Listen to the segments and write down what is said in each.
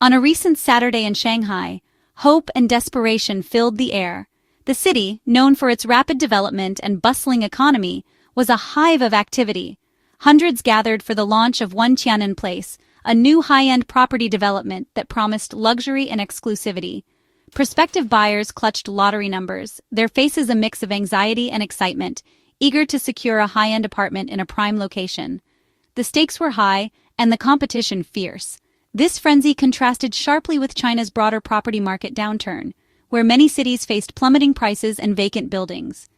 On a recent Saturday in Shanghai, hope and desperation filled the air. The city, known for its rapid development and bustling economy, was a hive of activity. Hundreds gathered for the launch of One Tian An Place, a new high-end property development that promised luxury and exclusivity. Prospective buyers clutched lottery numbers, their faces a mix of anxiety and excitement, eager to secure a high-end apartment in a prime location. The stakes were high, and the competition fierce. This frenzy contrasted sharply with China's broader property market downturn, where many cities faced plummeting prices and vacant buildings.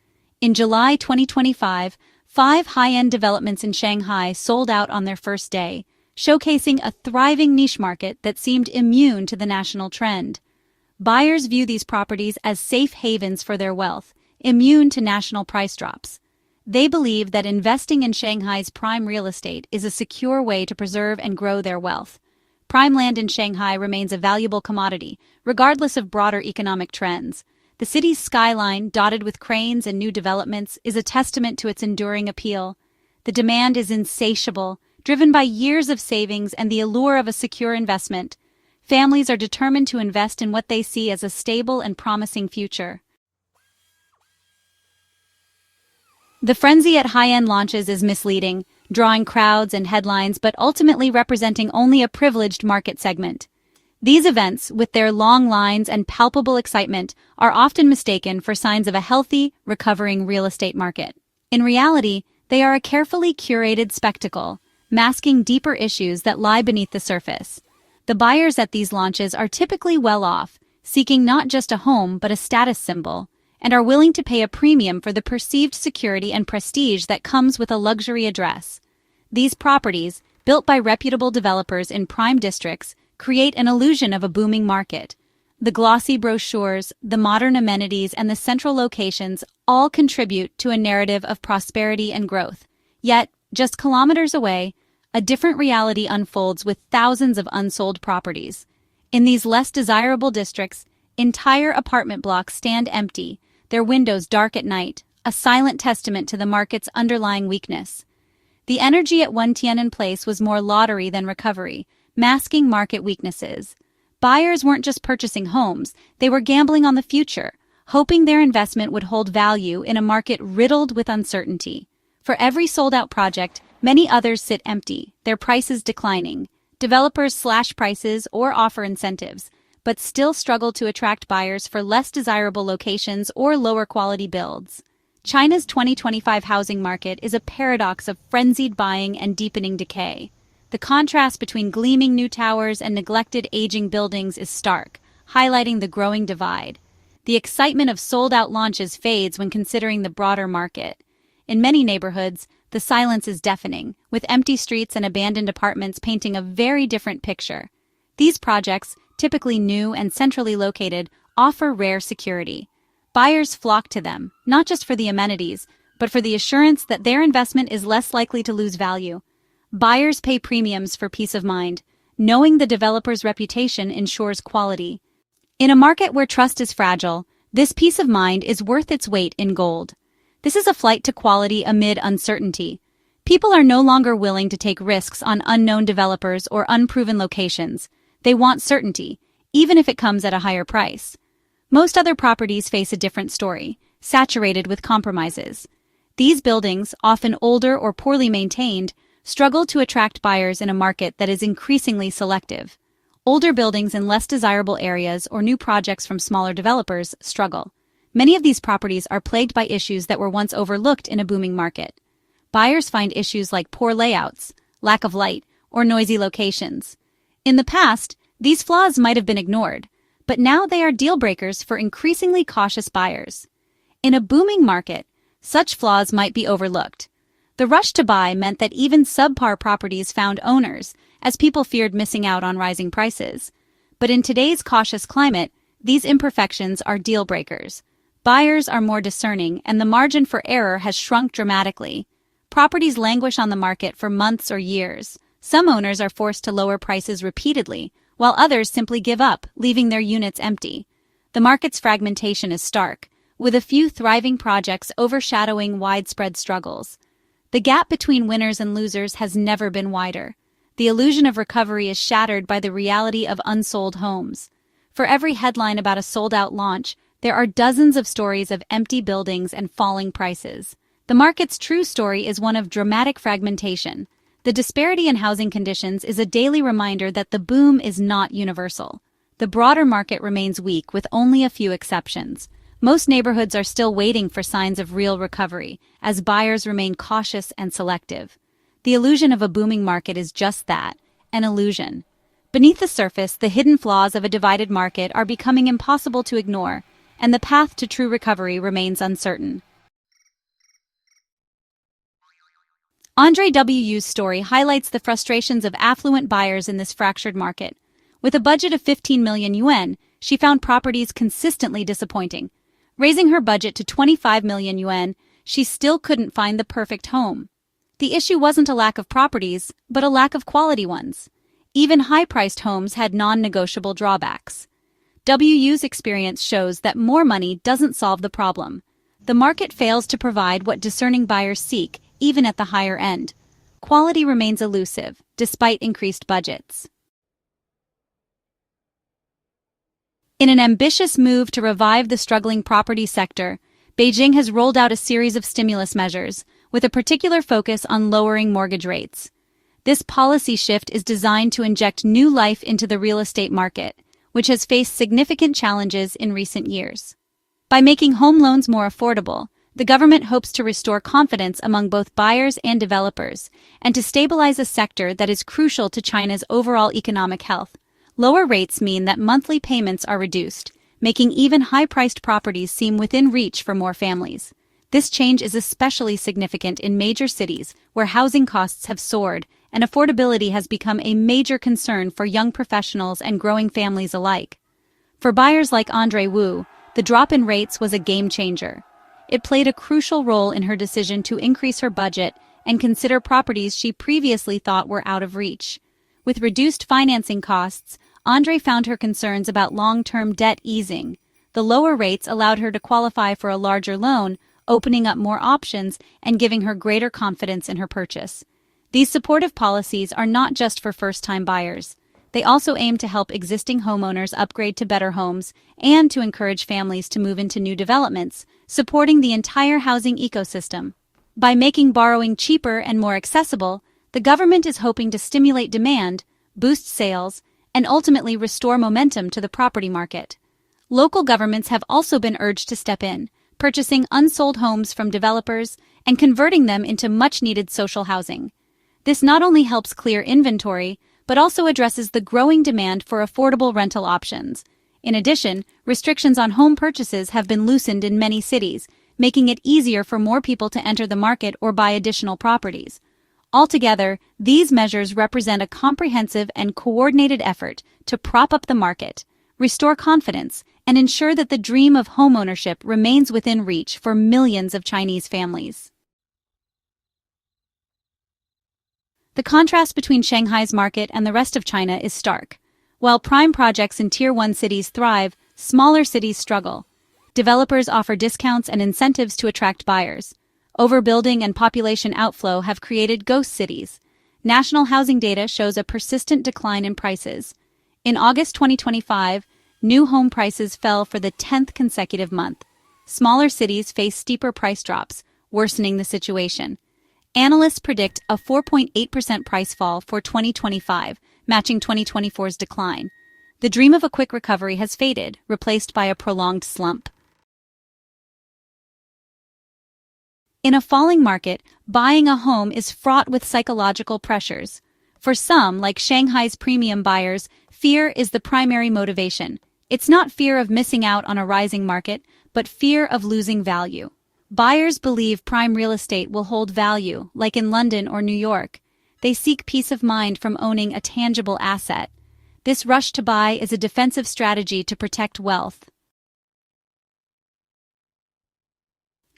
In July 2025, 5 high-end developments in Shanghai sold out on their first day, showcasing a thriving niche market that seemed immune to the national trend. Buyers view these properties as safe havens for their wealth, immune to national price drops. They believe that investing in Shanghai's prime real estate is a secure way to preserve and grow their wealth. Prime land in Shanghai remains a valuable commodity, regardless of broader economic trends. The city's skyline, dotted with cranes and new developments, is a testament to its enduring appeal. The demand is insatiable, driven by years of savings and the allure of a secure investment. Families are determined to invest in what they see as a stable and promising future. The frenzy at high-end launches is misleading, drawing crowds and headlines but ultimately representing only a privileged market segment. These events, with their long lines and palpable excitement, are often mistaken for signs of a healthy, recovering real estate market. In reality, they are a carefully curated spectacle, masking deeper issues that lie beneath the surface. The buyers at these launches are typically well off, seeking not just a home but a status symbol, and are willing to pay a premium for the perceived security and prestige that comes with a luxury address. These properties, built by reputable developers in prime districts, create an illusion of a booming market. The glossy brochures, the modern amenities, and the central locations all contribute to a narrative of prosperity and growth. Yet, just kilometers away, a different reality unfolds with thousands of unsold properties. In these less desirable districts, entire apartment blocks stand empty, their windows dark at night, a silent testament to the market's underlying weakness. The energy at One Tian An Place was more lottery than recovery, masking market weaknesses. Buyers weren't just purchasing homes, they were gambling on the future, hoping their investment would hold value in a market riddled with uncertainty. For every sold-out project, many others sit empty, their prices declining. Developers slash prices or offer incentives, but still struggle to attract buyers for less desirable locations or lower-quality builds. China's 2025 housing market is a paradox of frenzied buying and deepening decay. The contrast between gleaming new towers and neglected aging buildings is stark, highlighting the growing divide. The excitement of sold-out launches fades when considering the broader market. In many neighborhoods, the silence is deafening, with empty streets and abandoned apartments painting a very different picture. These projects, typically new and centrally located, offer rare security. Buyers flock to them, not just for the amenities, but for the assurance that their investment is less likely to lose value. Buyers pay premiums for peace of mind, knowing the developer's reputation ensures quality. In a market where trust is fragile, this peace of mind is worth its weight in gold. This is a flight to quality amid uncertainty. People are no longer willing to take risks on unknown developers or unproven locations. They want certainty, even if it comes at a higher price. Most other properties face a different story, saturated with compromises. These buildings, often older or poorly maintained, struggle to attract buyers in a market that is increasingly selective. Older buildings in less desirable areas or new projects from smaller developers struggle. Many of these properties are plagued by issues that were once overlooked in a booming market. Buyers find issues like poor layouts, lack of light, or noisy locations. In the past, these flaws might have been ignored, but now they are deal breakers for increasingly cautious buyers. In a booming market, such flaws might be overlooked. The rush to buy meant that even subpar properties found owners, as people feared missing out on rising prices. But in today's cautious climate, these imperfections are deal breakers. Buyers are more discerning, and the margin for error has shrunk dramatically. Properties languish on the market for months or years. Some owners are forced to lower prices repeatedly, while others simply give up, leaving their units empty. The market's fragmentation is stark, with a few thriving projects overshadowing widespread struggles. The gap between winners and losers has never been wider. the illusion of recovery is shattered by the reality of unsold homes. For every headline about a sold-out launch, there are dozens of stories of empty buildings and falling prices. The market's true story is one of dramatic fragmentation. The disparity in housing conditions is a daily reminder that the boom is not universal. The broader market remains weak with only a few exceptions. Most neighborhoods are still waiting for signs of real recovery, as buyers remain cautious and selective. The illusion of a booming market is just that, an illusion. Beneath the surface, the hidden flaws of a divided market are becoming impossible to ignore, and the path to true recovery remains uncertain. Andre Wu's story highlights the frustrations of affluent buyers in this fractured market. With a budget of 15 million yuan, she found properties consistently disappointing. Raising her budget to 25 million yuan, she still couldn't find the perfect home. The issue wasn't a lack of properties, but a lack of quality ones. Even high-priced homes had non-negotiable drawbacks. WU's experience shows that more money doesn't solve the problem. The market fails to provide what discerning buyers seek, even at the higher end. Quality remains elusive, despite increased budgets. In an ambitious move to revive the struggling property sector, Beijing has rolled out a series of stimulus measures, with a particular focus on lowering mortgage rates. This policy shift is designed to inject new life into the real estate market, which has faced significant challenges in recent years. By making home loans more affordable, the government hopes to restore confidence among both buyers and developers, and to stabilize a sector that is crucial to China's overall economic health. Lower rates mean that monthly payments are reduced, making even high-priced properties seem within reach for more families. This change is especially significant in major cities where housing costs have soared and affordability has become a major concern for young professionals and growing families alike. For buyers like Andre Wu, the drop in rates was a game-changer. It played a crucial role in her decision to increase her budget and consider properties she previously thought were out of reach. With reduced financing costs, Andre found her concerns about long-term debt easing. The lower rates allowed her to qualify for a larger loan, opening up more options and giving her greater confidence in her purchase. These supportive policies are not just for first-time buyers. They also aim to help existing homeowners upgrade to better homes and to encourage families to move into new developments, supporting the entire housing ecosystem. By making borrowing cheaper and more accessible, the government is hoping to stimulate demand, boost sales, and ultimately restore momentum to the property market. Local governments have also been urged to step in, purchasing unsold homes from developers and converting them into much-needed social housing. This not only helps clear inventory, but also addresses the growing demand for affordable rental options. In addition, restrictions on home purchases have been loosened in many cities, making it easier for more people to enter the market or buy additional properties. Altogether, these measures represent a comprehensive and coordinated effort to prop up the market, restore confidence, and ensure that the dream of homeownership remains within reach for millions of Chinese families. The contrast between Shanghai's market and the rest of China is stark. While prime projects in Tier 1 cities thrive, smaller cities struggle. Developers offer discounts and incentives to attract buyers. Overbuilding and population outflow have created ghost cities. National housing data shows a persistent decline in prices. In August 2025, new home prices fell for the 10th consecutive month. Smaller cities face steeper price drops, worsening the situation. Analysts predict a 4.8% price fall for 2025, matching 2024's decline. The dream of a quick recovery has faded, replaced by a prolonged slump. In a falling market, buying a home is fraught with psychological pressures. For some, like Shanghai's premium buyers, fear is the primary motivation. It's not fear of missing out on a rising market, but fear of losing value. Buyers believe prime real estate will hold value, like in London or New York. They seek peace of mind from owning a tangible asset. This rush to buy is a defensive strategy to protect wealth.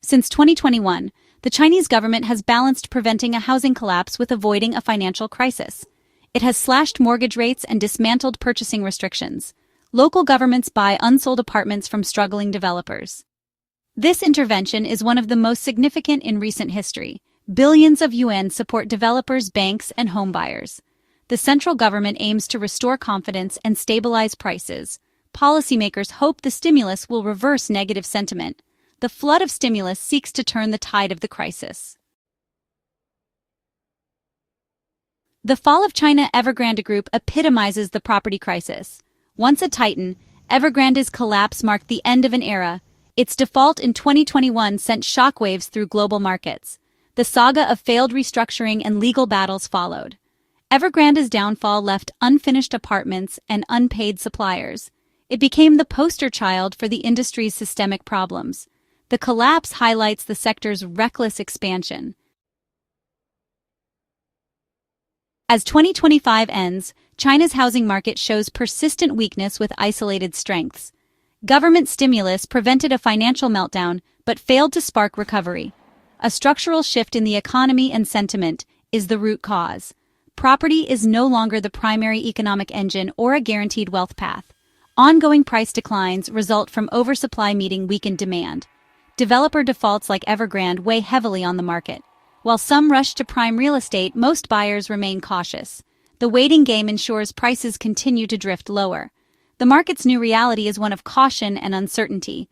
Since 2021, the Chinese government has balanced preventing a housing collapse with avoiding a financial crisis. It has slashed mortgage rates and dismantled purchasing restrictions. Local governments buy unsold apartments from struggling developers. This intervention is one of the most significant in recent history. Billions of yuan support developers, banks, and homebuyers. The central government aims to restore confidence and stabilize prices. Policymakers hope the stimulus will reverse negative sentiment. The flood of stimulus seeks to turn the tide of the crisis. The fall of China Evergrande Group epitomizes the property crisis. Once a titan, Evergrande's collapse marked the end of an era. Its default in 2021 sent shockwaves through global markets. The saga of failed restructuring and legal battles followed. Evergrande's downfall left unfinished apartments and unpaid suppliers. It became the poster child for the industry's systemic problems. The collapse highlights the sector's reckless expansion. As 2025 ends, China's housing market shows persistent weakness with isolated strengths. Government stimulus prevented a financial meltdown but failed to spark recovery. A structural shift in the economy and sentiment is the root cause. Property is no longer the primary economic engine or a guaranteed wealth path. Ongoing price declines result from oversupply meeting weakened demand. Developer defaults like Evergrande weigh heavily on the market. While some rush to prime real estate, most buyers remain cautious. The waiting game ensures prices continue to drift lower. The market's new reality is one of caution and uncertainty.